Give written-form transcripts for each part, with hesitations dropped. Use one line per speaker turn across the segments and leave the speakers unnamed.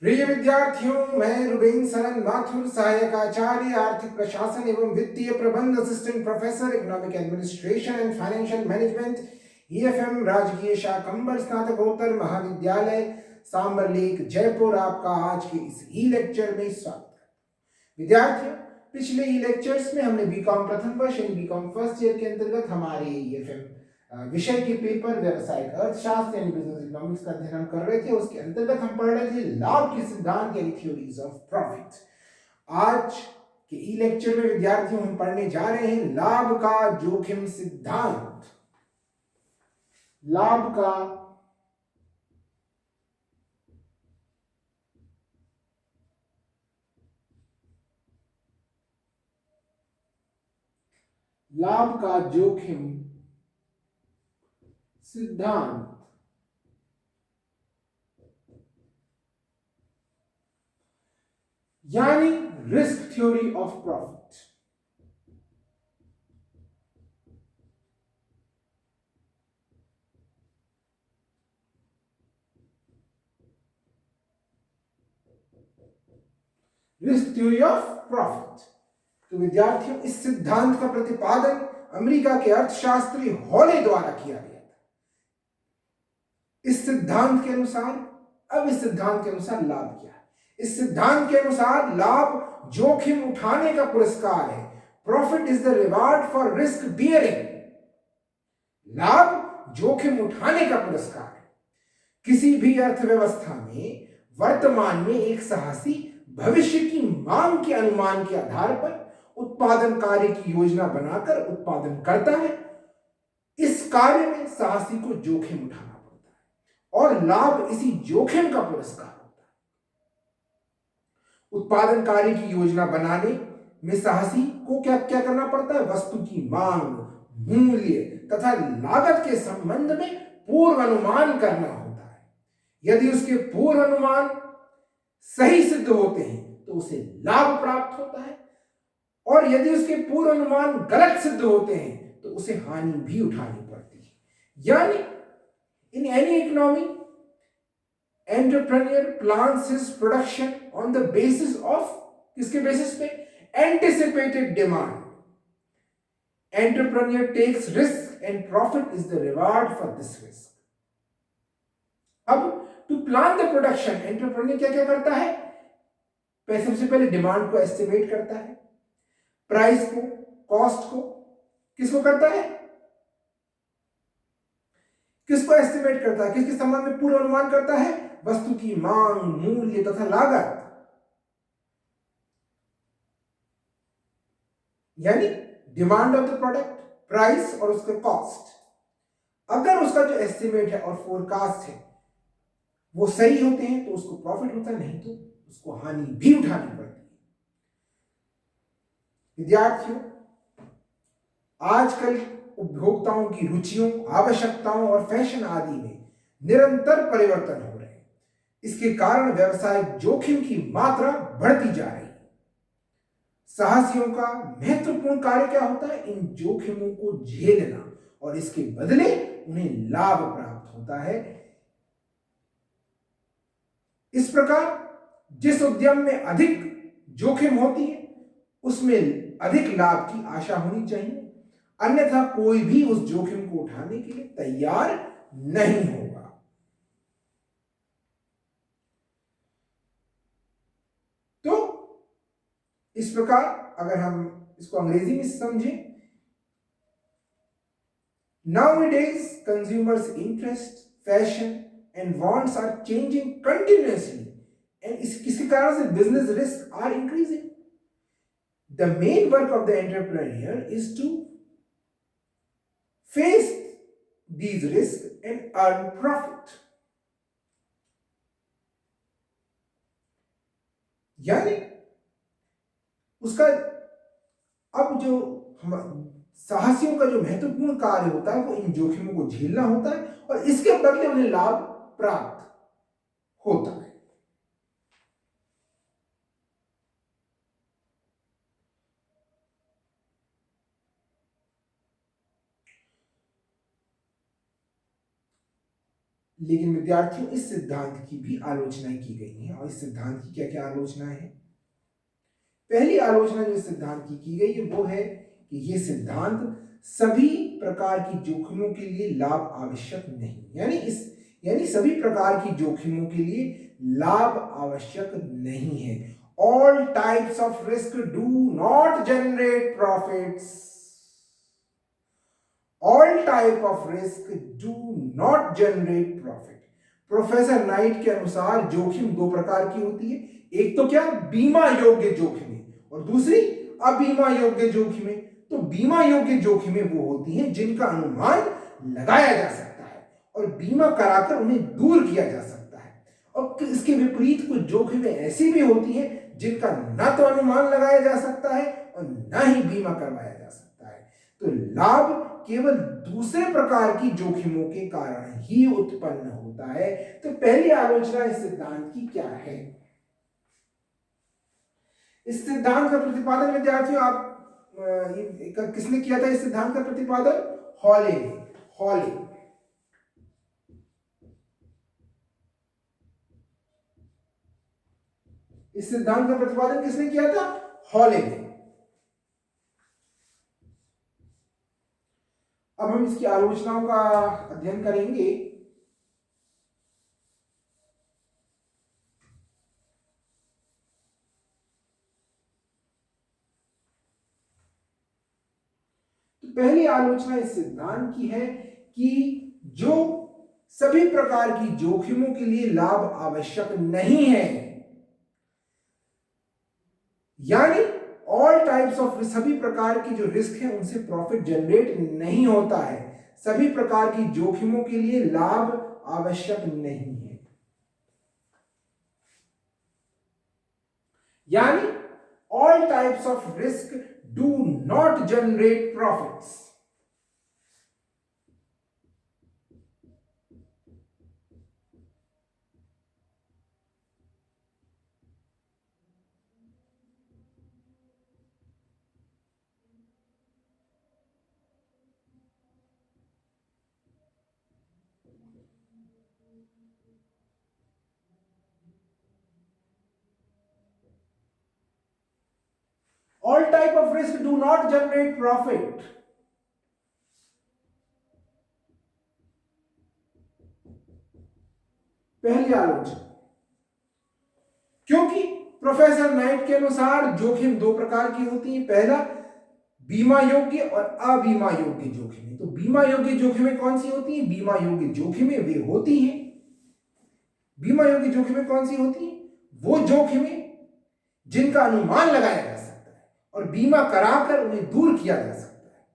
प्रिय विद्यार्थियों, मैं रुबेन सरन माथुर, सहायक आचार्य आर्थिक प्रशासन एवं वित्तीय प्रबंध, assistant professor economic administration and financial management, EFM राजकीय शाकंभर स्नातकोत्तर महाविद्यालय सांबर लेक जयपुर, आपका आज के इस ई लेक्चर में स्वागत है। विद्यार्थियों, पिछले ई लेक्चर्स में हमने बीकॉम प्रथम वर्ष यानी बीकॉम फर्स्ट ईयर के अंतर्गत हमारे ईएफएम विषय के पेपर व्यवसायिक अर्थशास्त्र यानी बिजनेस इकोनॉमिक्स का अध्ययन हम कर रहे थे। उसके अंतर्गत हम पढ़ रहे थे लाभ के सिद्धांत यानी थ्योरीज ऑफ प्रॉफिट। आज के ई लेक्चर में विद्यार्थियों हम पढ़ने जा रहे हैं लाभ का जोखिम सिद्धांत। लाभ का जोखिम सिद्धांत। यानी risk theory of profit. Risk theory of profit. तो विद्यार्थियों, इस सिद्धांत का प्रतिपादन अमेरिका के अर्थशास्त्री हॉले द्वारा किया गया था। इस सिद्धांत के अनुसार लाभ क्या है? इस सिद्धांत के अनुसार लाभ जोखिम उठाने का पुरस्कार है। Profit is the reward for risk bearing. लाभ जोखिम उठाने का पुरस्कार है। किसी भी अर्थव्यवस्था में वर्तमान में एक साहसी भविष्य की मांग के अनुमान के आधार पर उत्पादन कार्य की योजना बनाकर उत्पादन करता है। इस कार्य में साहसी को जोखिम उठाना पड़ता है और लाभ इसी जोखिम का पुरस्कार होता है। उत्पादन कार्य की योजना बनाने में साहसी को क्या क्या करना पड़ता है? वस्तु की मांग, मूल्य तथा लागत के संबंध में पूर्व अनुमान करना होता है। यदि उसके पूर्व अनुमान सही सिद्ध होते हैं तो उसे लाभ प्राप्त होता है, और यदि उसके पूर्व अनुमान गलत सिद्ध होते हैं तो उसे हानि भी उठानी पड़ती है। यानी in any economy, entrepreneur plans his production on the basis of, किसके बेसिस पे? Anticipated demand. Entrepreneur takes risk and profit is the reward for this risk. अब to plan the production, entrepreneur क्या क्या करता है? सबसे पहले डिमांड को एस्टिमेट करता है, प्राइस को, कॉस्ट को, किसको करता है? किसको एस्टिमेट करता है? किसके संबंध में पूर्व अनुमान करता है? वस्तु की मांग, मूल्य तथा लागत, यानी demand of the product, price और उसका कॉस्ट। अगर उसका जो एस्टिमेट है और फोरकास्ट है वो सही होते हैं तो उसको प्रॉफिट होता है, नहीं तो उसको हानि भी उठानी पड़ती है। विद्यार्थियों, आजकल उपभोक्ताओं की रुचियों, आवश्यकताओं और फैशन आदि में निरंतर परिवर्तन हो रहे हैं। इसके कारण व्यवसायिक जोखिम की मात्रा बढ़ती जा रही है। साहसियों का महत्वपूर्ण कार्य क्या होता है? इन जोखिमों को झेलना, और इसके बदले उन्हें लाभ प्राप्त होता है। इस प्रकार जिस उद्यम में अधिक जोखिम होती है उसमें अधिक लाभ की आशा होनी चाहिए, अन्यथा कोई भी उस जोखिम को उठाने के लिए तैयार नहीं होगा। तो इस प्रकार अगर हम इसको अंग्रेजी में समझें, nowadays consumers interest, fashion and wants are changing continuously, and किसी कारण से business risks are increasing. The main work of the entrepreneur is to face these risks and earn profit. यानी उसका अब जो साहसियों का जो महत्वपूर्ण कार्य होता है वो इन जोखिमों को झेलना होता है और इसके बदले उन्हें लाभ प्राप्त होता है। लेकिन विद्यार्थियों इस सिद्धांत की भी आलोचना की गई है। और इस सिद्धांत की क्या क्या आलोचना है? पहली आलोचना जो इस सिद्धांत की गई है वो है कि ये सिद्धांत सभी प्रकार की जोखिमों के लिए लाभ आवश्यक नहीं, यानी सभी प्रकार की जोखिमों के लिए लाभ आवश्यक नहीं है। All types of risk do not generate profits. All type of risk do not generate profit. Professor night के अनुसार जोखिम दो प्रकार की होती है। एक तो क्या, बीमा योग्य जोखिमें, और दूसरी अबीमा योग्य जोखिमें। तो बीमा योग्य जोखिमें वो होती हैं जिनका अनुमान लगाया जा सकता है और बीमा कराकर उन्हें दूर किया जा सकता है। और इसके विपरीत कुछ जोखिमें ऐसी भी होती हैं जिनका न तो अनुमान लगाया जा सकता है और न ही बीमा करवाया जा सकता है। तो लाभ केवल दूसरे प्रकार की जोखिमों के कारण ही उत्पन्न होता है। तो पहली आलोचना इस सिद्धांत की क्या है? इस सिद्धांत का प्रतिपादन विद्यार्थियों आप किसने किया था? इस सिद्धांत का प्रतिपादन हॉले ने। हॉले, इस सिद्धांत का प्रतिपादन किसने किया था? हॉले ने। अब हम इसकी आलोचनाओं का अध्ययन करेंगे। तो पहली आलोचना इस सिद्धांत की है कि जो सभी प्रकार की जोखिमों के लिए लाभ आवश्यक नहीं है, यानी ऑल टाइप्स ऑफ, सभी प्रकार की जो रिस्क है उनसे प्रॉफिट जनरेट नहीं होता है। सभी प्रकार की जोखिमों के लिए लाभ आवश्यक नहीं है, यानी all types of risk do not generate profits. All type of risk do not generate profit. पहली आलोचना, क्योंकि प्रोफेसर नाइट के अनुसार जोखिम दो प्रकार की होती है। पहला, बीमा योग्य और अबीमा योग्य जोखिमें। तो बीमा योग्य जोखिमें कौन सी होती हैं? बीमा योग्य जोखिमें वे होती हैं, बीमा योग्य जोखिमें कौन सी होती हैं? वो जोखिमें जिनका अनुमान लगाया जा सकता है और बीमा कराकर उन्हें दूर किया जा सकता है।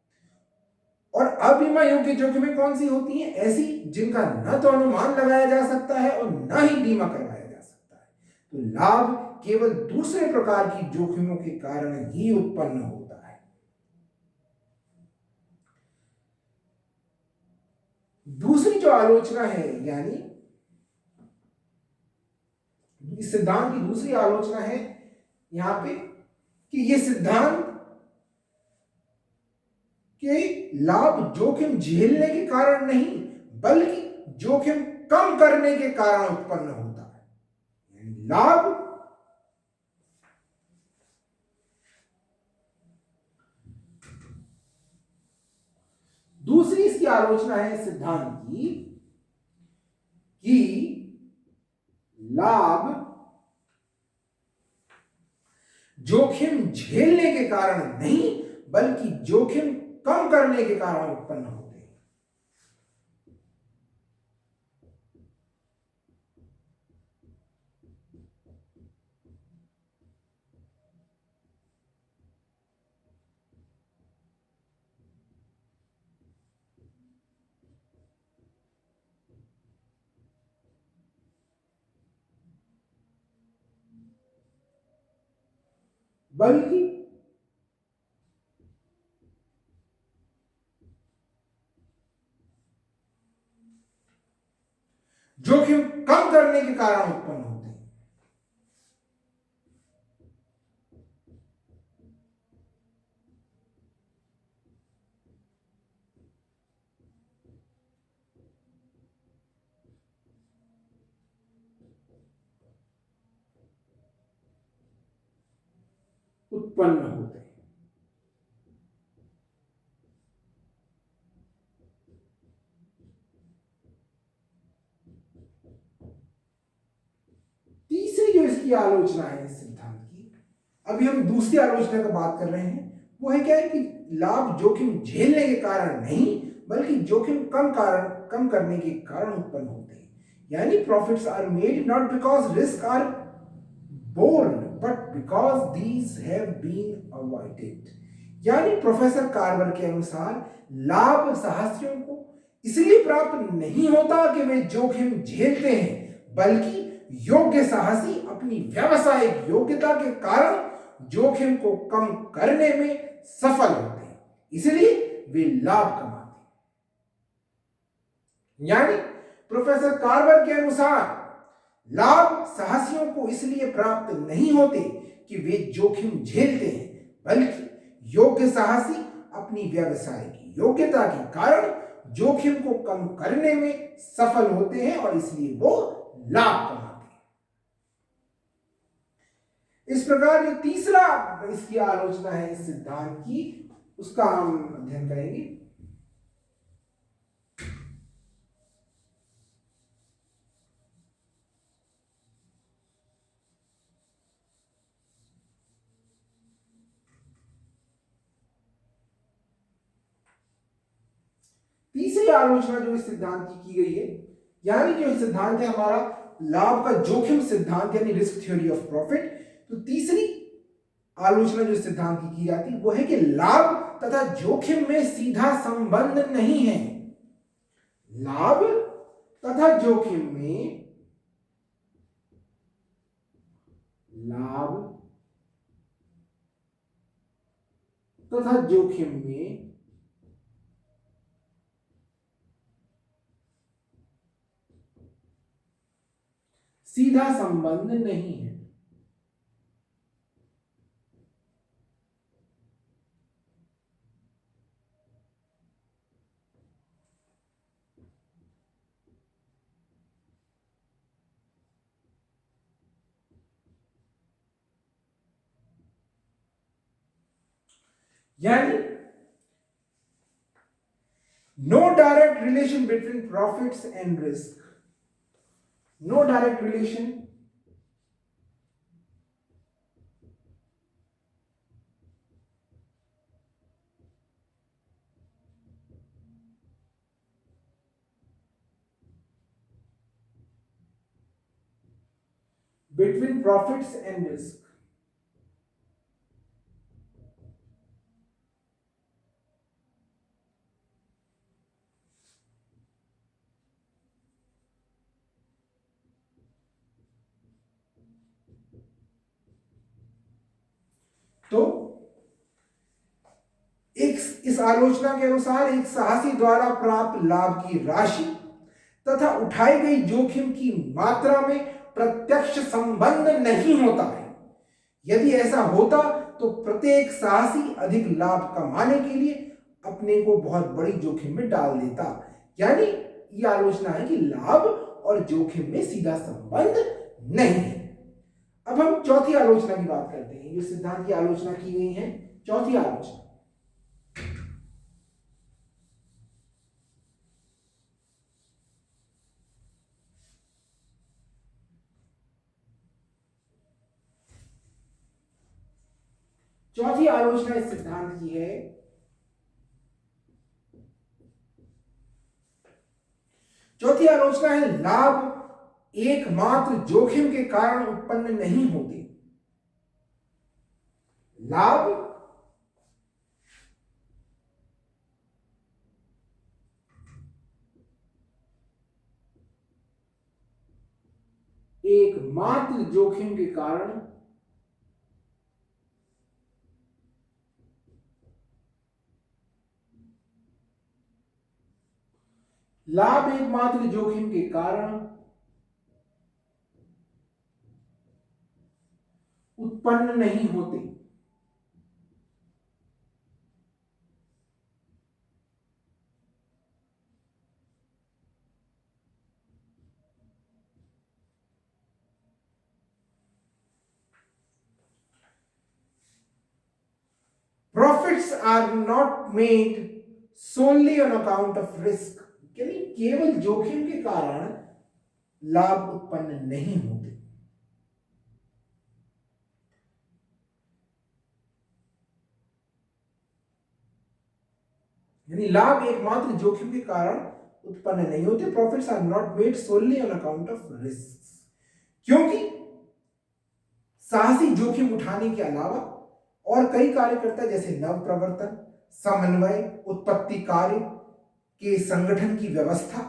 और अबीमा योग्य जोखिमें कौन सी होती हैं? ऐसी जिनका न तो अनुमान लगाया जा सकता है और न ही बीमा करवाया जा सकता है। तो लाभ केवल दूसरे प्रकार की जोखिमों के कारण ही उत्पन्न होता है। दूसरी जो आलोचना है, यानी इस सिद्धांत की दूसरी आलोचना है यहां पे कि यह सिद्धांत के लाभ जोखिम झेलने के कारण नहीं बल्कि जोखिम कम करने के कारण उत्पन्न होता है। लाभ दूसरी इसकी आलोचना है सिद्धांत की कि लाभ जोखिम झेलने के कारण नहीं बल्कि जोखिम कम करने के कारण उत्पन्न होते हैं। बल्कि जोखिम कम करने के कारण उत्पन्न होते हैं। उत्पन्न होते हैं। तीसरी जो इसकी आलोचना है इस सिद्धांत की, अभी हम दूसरी आलोचना का बात कर रहे हैं, वो है क्या है कि लाभ जोखिम झेलने के कारण नहीं बल्कि जोखिम कम करने के कारण उत्पन्न होते हैं। यानी profits are made not because risk are borne but because these have been avoided. यानी प्रोफेसर कार्वर के अनुसार लाभ साहसियों को इसलिए प्राप्त नहीं होता कि वे जोखिम झेलते हैं, बल्कि योग्य साहसी अपनी व्यावसायिक योग्यता के कारण जोखिम को कम करने में सफल होते हैं, इसलिए वे लाभ कमाते हैं। यानी प्रोफेसर कार्वर के अनुसार लाभ साहसियों को इसलिए प्राप्त नहीं होते कि वे जोखिम झेलते हैं, बल्कि योग्य साहसी अपनी व्यावसायिक योग्यता के कारण जोखिम को कम करने में सफल होते हैं और इसलिए वो लाभ कमाते हैं। इस प्रकार जो तीसरा इसकी आलोचना है इस सिद्धांत की, उसका हम अध्ययन करेंगे। तीसरी आलोचना जो इस सिद्धांत की गई है, यानी जो सिद्धांत है हमारा लाभ का जोखिम सिद्धांत यानी रिस्क थ्योरी ऑफ प्रॉफिट, तो तीसरी आलोचना जो सिद्धांत की जाती है वो है कि लाभ तथा जोखिम में सीधा संबंध नहीं है। लाभ तथा जोखिम में सीधा संबंध नहीं है। यानी no direct relation between profits and risk, no direct relation between profits and risk। तो इस आलोचना के अनुसार एक साहसी द्वारा प्राप्त लाभ की राशि तथा उठाई गई जोखिम की मात्रा में प्रत्यक्ष संबंध नहीं होता है। यदि ऐसा होता तो प्रत्येक साहसी अधिक लाभ कमाने के लिए अपने को बहुत बड़ी जोखिम में डाल देता। यानी यह आलोचना है कि लाभ और जोखिम में सीधा संबंध नहीं है। अब हम चौथी आलोचना की बात करते हैं। जो सिद्धांत की आलोचना की गई है, चौथी आलोचना, चौथी आलोचना इस सिद्धांत की है, चौथी आलोचना है लाभ एकमात्र जोखिम के कारण उत्पन्न नहीं होते। लाभ एकमात्र जोखिम के कारण लाभ एकमात्र जोखिम के कारण उत्पन्न नहीं होते। Profits are not made solely on account of risk, यानी केवल जोखिम के कारण लाभ उत्पन्न नहीं होते। यानी लाभ एकमात्र जोखिम के कारण उत्पन्न नहीं होते। Profits are not made solely on account of risk, क्योंकि साहसी जोखिम उठाने के अलावा और कई कार्य करता है, जैसे नव प्रवर्तन, समन्वय, उत्पत्ति कार्य के संगठन की व्यवस्था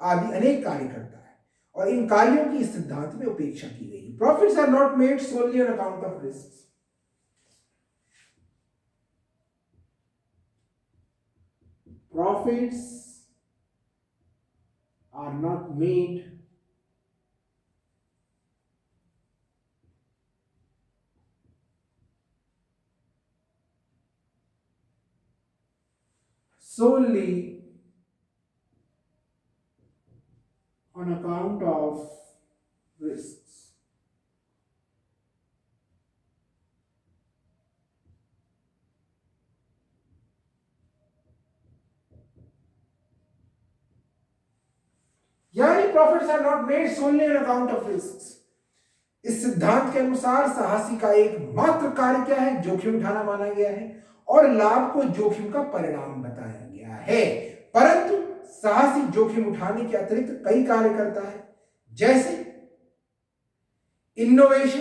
आदि अनेक कार्य करता है, और इन कार्यों की इस सिद्धांत में उपेक्षा की गई। Profits are not made solely on account of risk. Profits are not made solely on account of risks. यानी profits are not made solely on account of risk. इस सिद्धांत के अनुसार साहसी का एकमात्र कार्य क्या है? जोखिम उठाना माना गया है, और लाभ को जोखिम का परिणाम बताया गया है। परंतु साहसी जोखिम उठाने के अतिरिक्त कई कार्य करता है, जैसे innovates,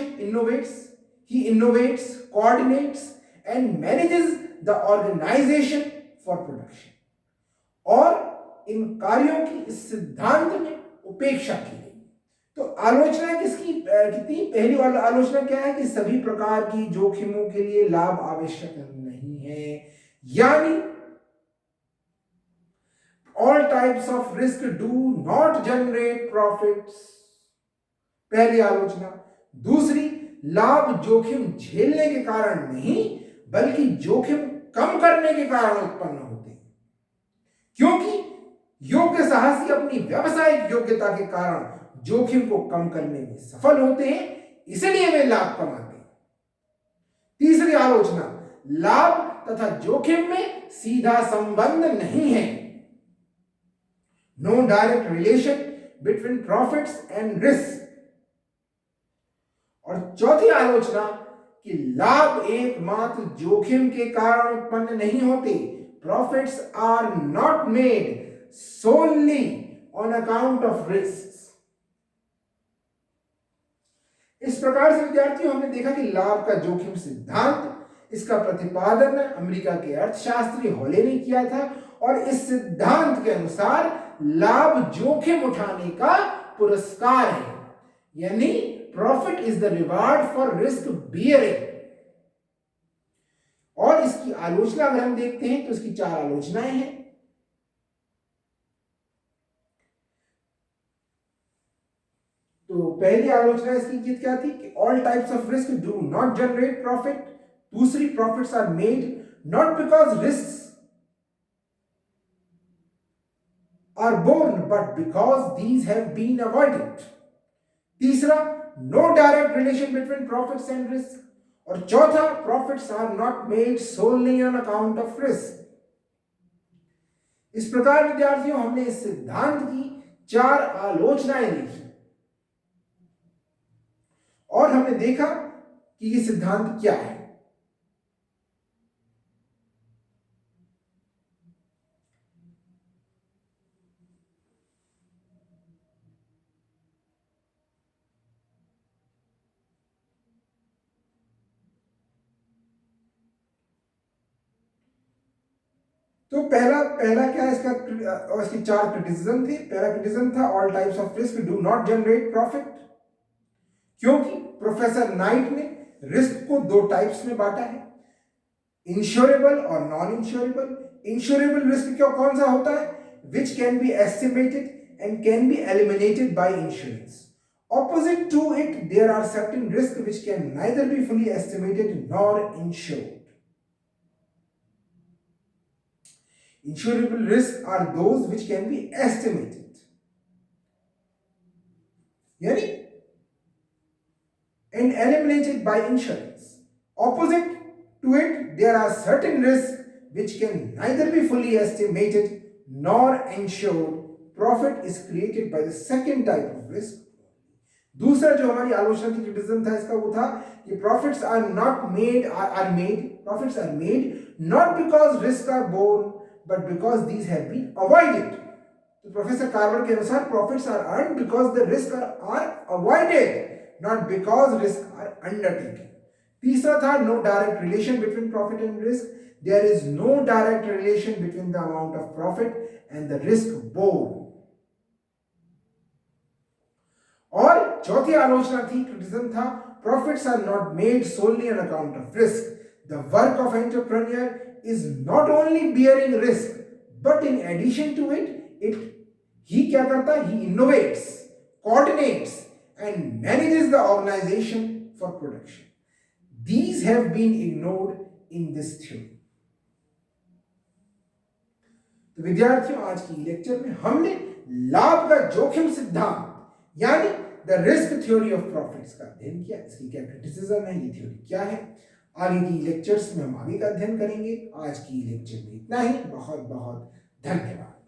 he innovates, coordinates and manages the organisation for production. और इन कार्यों की इस सिद्धांत में उपेक्षा की गई। तो आलोचना किसकी कितनी? पहली वाली आलोचना क्या है कि सभी प्रकार की जोखिमों के लिए लाभ आवश्यक नहीं है, यानी all types of risk do not generate profits, पहली आलोचना। दूसरी, लाभ जोखिम झेलने के कारण नहीं बल्कि जोखिम कम करने के कारण उत्पन्न होते हैं, क्योंकि योग्य साहसी अपनी व्यावसायिक योग्यता के कारण जोखिम को कम करने में सफल होते हैं, इसलिए वे लाभ कमाते हैं। तीसरी आलोचना, लाभ तथा जोखिम में सीधा संबंध नहीं है, no direct relation between profits and risk. और चौथी आलोचना कि लाभ एकमात्र जोखिम के कारण उत्पन्न नहीं होते, profits are not made solely on account of risks। इस प्रकार से विद्यार्थियों हमने देखा कि लाभ का जोखिम सिद्धांत, इसका प्रतिपादन अमेरिका के अर्थशास्त्री हॉले ने किया था, और इस सिद्धांत के अनुसार लाभ जोखिम उठाने का पुरस्कार है, यानी profit is the reward for risk bearing. और इसकी आलोचना अगर हम देखते हैं तो इसकी 4 आलोचनाएं हैं। तो पहली आलोचना इसकी क्या थी कि all types of risk do not generate profit. दूसरी, profits are made not because risk are borne but because these have been avoided. तीसरा, no direct relation between profits and risk. और चौथा, profits are not made solely on account of risk. इस प्रकार विद्यार्थियों हमने इस सिद्धांत की 4 आलोचनाएं देखी, और हमने देखा कि ये सिद्धांत क्या है। तो पहला क्या है इसका, और इसकी 4 क्रिटिसिज्म थी। पहला क्रिटिसिज्म था all types of risk do not generate profit, क्योंकि प्रोफेसर नाइट ने रिस्क को 2 टाइप्स में बांटा है, इंश्योरेबल और नॉन इंश्योरेबल। इंश्योरेबल रिस्क क्या कौन सा होता है? Which can be estimated and can be eliminated by insurance. Opposite to it, there are certain risks which can neither be fully estimated nor insured. Insurable risks are those which can be estimated, यानी and eliminated by insurance. Opposite To it, there are certain risks which can neither be fully estimated nor ensured. Profit is created by the second type of risk. दूसरा जो हमारी आलोचना की criticism था इसका वो था कि profits are not made are made profits are made not because risk are borne but because these have been avoided. तो प्रोफेसर कार्वर के अनुसार profits are earn because the risk are avoided not because risk are undertaken. तीसरा था no direct relation between profit and risk. There is no direct relation between the amount of profit and the risk borne. और चौथी आलोचना थी, criticism था, profits are not made solely on account of risk. The work of entrepreneur is not only bearing risk but in addition to it he क्या करता है, he innovates, coordinates and manages the organisation for production. These have been ignored in this theory. तो विद्यार्थियों, आज की lecture में हमने लाभ का जोखिम सिद्धांत यानी the risk theory of profits का अध्ययन किया. इसकी क्या क्रिटिसिज्म है, ये थ्योरी क्या है, आगे की लेक्चर्स में हम आगे का अध्ययन करेंगे. आज की लेक्चर में इतना ही. बहुत बहुत धन्यवाद.